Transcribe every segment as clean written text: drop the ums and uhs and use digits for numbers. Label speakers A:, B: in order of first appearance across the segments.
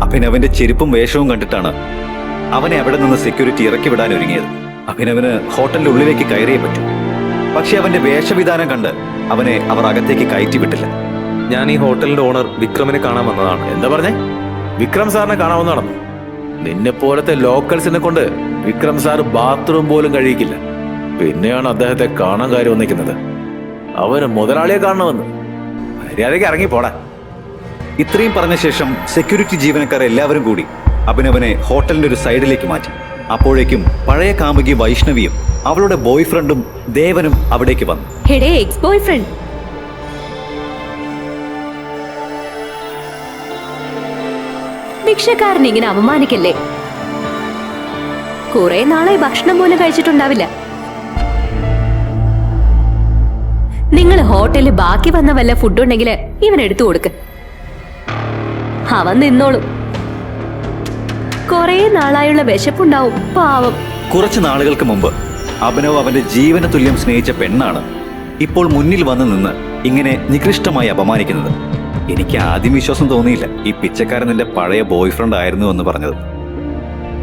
A: അഭിനവന്റെ ചെരുപ്പും വേഷവും കണ്ടിട്ടാണ് അവനെ അവിടെ നിന്ന് സെക്യൂരിറ്റി ഇറക്കി വിടാൻ ഒരുങ്ങിയത്. അഭിനവന് ഹോട്ടലിന്റെ ഉള്ളിലേക്ക് കയറിയേ പറ്റൂ. പക്ഷെ അവന്റെ വേഷവിധാനം കണ്ട് അവനെ അവർ അകത്തേക്ക് കയറ്റി വിട്ടില്ല.
B: ഞാൻ ഈ ഹോട്ടലിന്റെ ഓണർ വിക്രമിനെ കാണാൻ വന്നതാണ്.
C: എന്താ പറഞ്ഞേ? വിക്രം സാറിനെ കാണാവുന്നതാണോ? നിന്നെ പോലത്തെ ലോക്കൽസിനെ കൊണ്ട് വിക്രം സാർ ബാത്റൂം പോലും കഴിയിക്കില്ല. പിന്നെയാണ് അദ്ദേഹത്തെ കാണാൻ കാര്യം വന്നിരിക്കുന്നത്. അവന് മുതലാളിയെ കാണണമെന്ന്. മര്യാദയ്ക്ക് ഇറങ്ങി പോടാ.
A: ഇത്രയും പറഞ്ഞ ശേഷം സെക്യൂരിറ്റി ജീവനക്കാർ എല്ലാവരും കൂടി അഭിനവനെ ഹോട്ടലിന്റെ ഒരു സൈഡിലേക്ക് മാറ്റി. അപ്പോഴേക്കും പഴയ കാമുകി വൈഷ്ണവിയും അവളുടെ ബോയ് ഫ്രണ്ടും ദേവനും അവിടേക്ക് വന്നു.
D: എക്സ് ബോയ് ഫ്രണ്ട്, ഭിക്ഷക്കാരൻ ഇങ്ങനെ അപമാനിക്കല്ലേ? കുറെ നാളായി ഭക്ഷണം പോലും കഴിച്ചിട്ടുണ്ടാവില്ല. നിങ്ങൾ ഹോട്ടലിൽ ബാക്കി വന്ന വല്ല ഫുഡ് ഉണ്ടെങ്കിൽ ഇവൻ എടുത്തു കൊടുക്ക്. അവൻ നിന്നോളും. കുറെ നാളായുള്ള വിശപ്പുണ്ടാവും പാവം.
A: കുറച്ചു നാളുകൾക്ക് മുമ്പ് അഭിനവ് അവന്റെ ജീവന തുല്യം സ്നേഹിച്ച പെണ്ണാണ് ഇപ്പോൾ മുന്നിൽ വന്ന് നിന്ന് ഇങ്ങനെ നികൃഷ്ടമായി അപമാനിക്കുന്നത്. എനിക്ക് ആദ്യം വിശ്വാസം തോന്നിയില്ല ഈ പിച്ചക്കാരൻ നിന്റെ പഴയ ബോയ് ഫ്രണ്ട് ആയിരുന്നു എന്ന് പറഞ്ഞത്.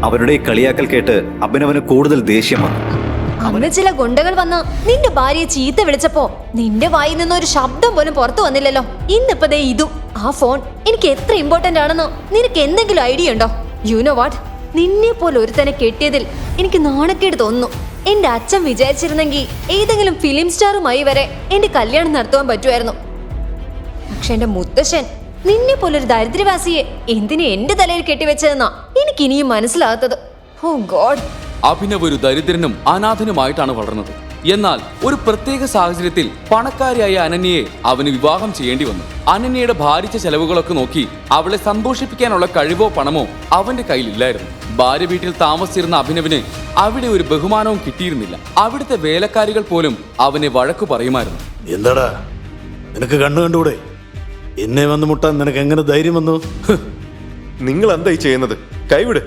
A: അവരുടെ ഈ കളിയാക്കൽ കേട്ട് അഭിനവന് കൂടുതൽ ദേഷ്യം വന്നു.
E: അന്ന് ചില ഗുണ്ടകൾ വന്ന് നിന്റെ ഭാര്യയെ ചീത്ത വിളിച്ചപ്പോ നിന്റെ വായിൽ നിന്ന് ഒരു ശബ്ദം പോലും പുറത്തു വന്നില്ലല്ലോ. ഇന്നിപ്പോ ദേ ഇതും. ആ ഫോൺ എനിക്ക് എത്ര ഇമ്പോർട്ടന്റ് ആണെന്നോ നിനക്ക് എന്തെങ്കിലും ഐഡിയ ഉണ്ടോ? യു നോ വാട്ട്, നിന്നെ പോലെ ഒരുത്തനെ കെട്ടിയതിൽ എനിക്ക് നാണക്കേട് തോന്നുന്നു. എന്റെ അച്ഛൻ വിചാരിച്ചിരുന്നെങ്കിൽ ഏതെങ്കിലും ഫിലിം സ്റ്റാറുമായി വരെ എന്റെ കല്യാണം നടത്തുവാൻ പറ്റുമായിരുന്നു. പക്ഷെ എന്റെ മുത്തശ്ശൻ നിന്നെ പോലൊരു ദരിദ്രവാസിയെ എന്തിനു എന്റെ തലയിൽ കെട്ടിവെച്ചതെന്നാ എനിക്ക് ഇനിയും മനസ്സിലാകാത്തത്. ഓ ഗോഡ്.
F: അഭിനവ് ഒരു ദരിദ്രനും അനാഥനുമായിട്ടാണ് വളർന്നത്. എന്നാൽ ഒരു പ്രത്യേക സാഹചര്യത്തിൽ പണക്കാരിയായ അനന്യയെ അവന് വിവാഹം ചെയ്യേണ്ടി വന്നു. അനന്യയുടെ ഭാരിച്ച ചെലവുകളൊക്കെ നോക്കി അവളെ സന്തോഷിപ്പിക്കാനുള്ള കഴിവോ പണമോ അവന്റെ കയ്യിലില്ലായിരുന്നു. ഭാര്യ വീട്ടിൽ താമസിച്ചിരുന്ന അഭിനവിന് അവിടെ ഒരു ബഹുമാനവും കിട്ടിയിരുന്നില്ല. അവിടുത്തെ വേലക്കാരികൾ പോലും അവനെ വഴക്കു പറയുമായിരുന്നു.
G: എന്താടാ നിനക്ക് കണ്ണു കണ്ടൂടെ? എന്നെ വന്ന് മുട്ടാൻ നിനക്ക് എങ്ങനെ ധൈര്യം വന്നു?
B: നിങ്ങൾ എന്തായി ചെയ്യുന്നത്? കൈവിട്.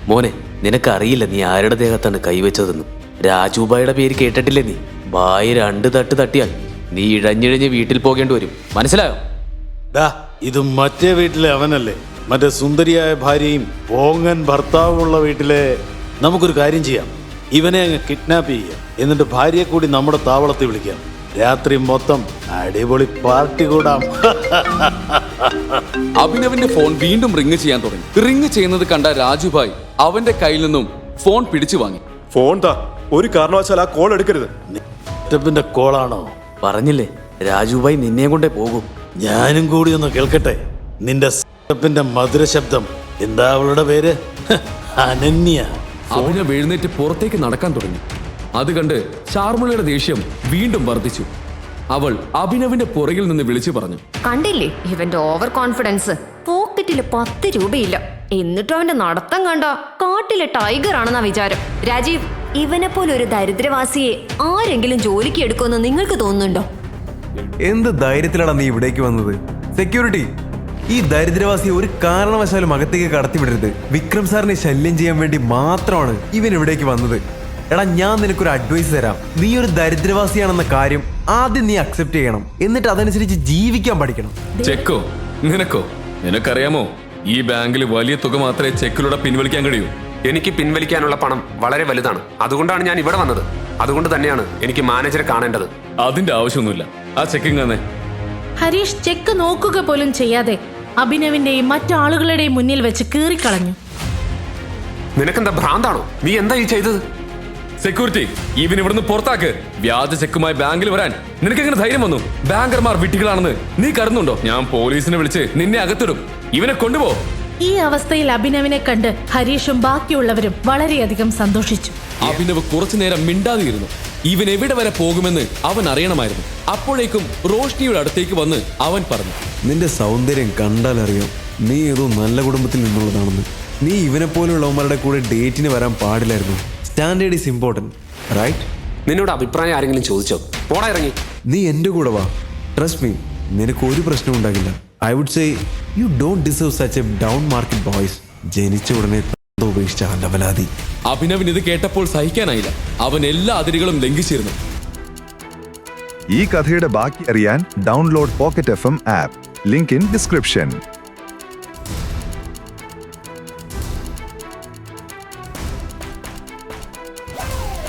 H: മോനെ, നിനക്കറിയില്ല നീ ആരുടെ ദേഹത്താണ് കൈവച്ചതെന്നും. രാജുബായുടെ പേര് കേട്ടിട്ടില്ലേ നീ? ബായി 2 തട്ട് തട്ടിയാൽ നീ ഇഴഞ്ഞിഴഞ്ഞ് വീട്ടിൽ പോകേണ്ടി വരും. മനസ്സിലായോ?
G: ഇത് മറ്റേ വീട്ടിലെ അവനല്ലേ? മറ്റേ സുന്ദരിയായ ഭാര്യയും പോങ്ങൻ ഭർത്താവുമുള്ള വീട്ടിലെ. നമുക്കൊരു കാര്യം ചെയ്യാം, ഇവനെ അങ്ങ് കിഡ്നാപ്പ് ചെയ്യാം. എന്നിട്ട് ഭാര്യയെ കൂടി നമ്മുടെ താവളത്തിൽ വിളിക്കാം. രാത്രി മൊത്തം അടിപൊളി പാർട്ടി കൂടാം.
F: അഭിനവിന്റെ ഫോൺ വീണ്ടും റിങ് ചെയ്യാൻ തുടങ്ങി. റിങ് ചെയ്യുന്നത് കണ്ട രാജുഭായ് അവന്റെ കയ്യിൽ നിന്നും ഫോൺ പിടിച്ചു വാങ്ങി.
B: ഫോൺ താ, ഒരു കാരണവശാൽ ആ കോൾ എടുക്കരുത്.
G: സ്റ്റെപ്പിന്റെ കോളാണോ?
H: പറഞ്ഞില്ലേ രാജുബായി നിന്നെ കൊണ്ടേ പോകും.
G: ഞാനും കൂടി ഒന്ന് കേൾക്കട്ടെ നിന്റെ സ്റ്റെപ്പിന്റെ മധുര ശബ്ദം. എന്താ അവളുടെ പേര്? അനന്യ.
F: അഭിനവ് എഴുന്നേറ്റ് പുറത്തേക്ക് നടക്കാൻ തുടങ്ങി. അത് കണ്ട് ശാർമിളയുടെ ദേഷ്യം വീണ്ടും വർദ്ധിച്ചു. അവൾ അഭിനവിന്റെ പുറകിൽ നിന്ന് വിളിച്ചു പറഞ്ഞു,
E: കണ്ടില്ലേ ഇവന്റെ ഓവർ കോൺഫിഡൻസ്? പോക്കറ്റില് 10 രൂപയില്ല, എന്നിട്ടും അവന്റെ നടത്തം കണ്ട കാട്ടിലെ ടൈഗർ ആണെന്നാ വിചാരം. രാജീവ്, ഇവനെ പോലെ ഒരു ദരിദ്രവാസിയെ ആരെങ്കിലും ജോലിക്ക് എടുക്കുമെന്ന് നിങ്ങൾക്ക് തോന്നുന്നുണ്ടോ?
I: എന്ത് ധൈര്യത്തിലാണ് നീ ഇവിടേക്ക് വന്നത്? സെക്യൂരിറ്റി, ഈ ദരിദ്രവാസിയെ ഒരു കാരണവശാലും അകത്തേക്ക് കടത്തിവിടരുത്. വിക്രം സാറിനെ ശല്യം ചെയ്യാൻ വേണ്ടി മാത്രമാണ് ഇവൻ ഇവിടേക്ക് വന്നത്. എടാ, ഞാൻ നിനക്കൊരു അഡ്വൈസ് തരാം. നീ ഒരു ദരിദ്രവാസിയാണെന്ന കാര്യം ആദ്യം നീ അക്സെപ്റ്റ് ചെയ്യണം. എന്നിട്ട് അതനുസരിച്ച് ജീവിക്കാൻ പഠിക്കണം.
F: ചെക്കോ? നിനക്കറിയാമോ ഈ ബാങ്കിൽ വലിയ തുക മാത്രമേ ചെക്കിലൂടെ പിൻവലിക്കാൻ കഴിയൂ.
J: എനിക്ക് പിൻവലിക്കാനുള്ള പണം വളരെ വലുതാണ്. അതുകൊണ്ടാണ് ഞാൻ ഇവിടെ വന്നത്. അതുകൊണ്ട് തന്നെയാണ് എനിക്ക് മാനേജറെ കാണേണ്ടത്.
F: അതിന്റെ ആവശ്യമൊന്നുമില്ല. ആ ചെക്കിങ് തന്നെ.
K: ഹരീഷ് ചെക്ക് നോക്കുക പോലും ചെയ്യാതെ അഭിനവിന്റെയും മറ്റാളുകളുടെയും മുന്നിൽ വെച്ച് കീറിക്കളഞ്ഞു.
J: നിനക്കെന്താ ഭ്രാന്താണോ? നീ എന്താ ഈ ചെയ്തത്?
F: സെക്യൂരിറ്റി, ഇവൻ ഇവിടുന്ന് പുറത്താക്ക്. വ്യാജ ചെക്കുമായി ബാങ്കിൽ വരാൻ നിനക്കെങ്ങനെ ധൈര്യം വന്നു? ബാങ്കർമാർ വിട്ടികളാണെന്ന് നീ കരുതുന്നുണ്ടോ? ഞാൻ പോലീസിനെ വിളിച്ച് നിന്നെ അകത്തിടും. ഇവനെ കൊണ്ടുപോ.
K: ഈ അവസ്ഥയിൽ അഭിനവിനെ കണ്ട് ഹരീഷും ബാക്കിയുള്ളവരും വളരെയധികം സന്തോഷിച്ചു.
F: അഭിനവ് കുറച്ചുനേരം മിണ്ടാതിരുന്നു. ഇവൻ എവിടെ വരെ പോകുമെന്ന് അവൻ അറിയണമായിരുന്നു. അപ്പോഴേക്കും റോഷ്നിയുടെ അടുത്തേക്ക് വന്ന് അവൻ പറഞ്ഞു,
I: നിന്റെ സൗന്ദര്യം കണ്ടാൽ അറിയാം നീ ഏതോ നല്ല കുടുംബത്തിൽ നിന്നുള്ളതാണെന്ന്. നീ ഇവനെ പോലെയുള്ളവന്മാരുടെ കൂടെ ഡേറ്റിന് വരാൻ പാടില്ലായിരുന്നു. Standard is important, right?
J: നിന്നോട് അഭിപ്രായം ആരെങ്കിലും ചോദിച്ചോ? പോടാ ഇറങ്ങി.
I: നീ എന്റെ കൂടെ വാ. ട്രസ്റ്റ് മീ, നിനക്ക് ഒരു പ്രശ്നം ഉണ്ടാകില്ല. I would say you don't deserve such a downmarket boys. ജനിച്ച ഉടനെ ഉപേക്ഷിച്ച അലവലാതി.
F: അഭിനവിന് ഇത് കേട്ടപ്പോൾ സഹിക്കാനായില്ല. അവൻ എല്ലാ അതിരുകളും ലംഘിച്ചിരുന്നു.
L: ഈ കഥയുടെ ബാക്കി അറിയാൻ download pocket FM app. Link in description.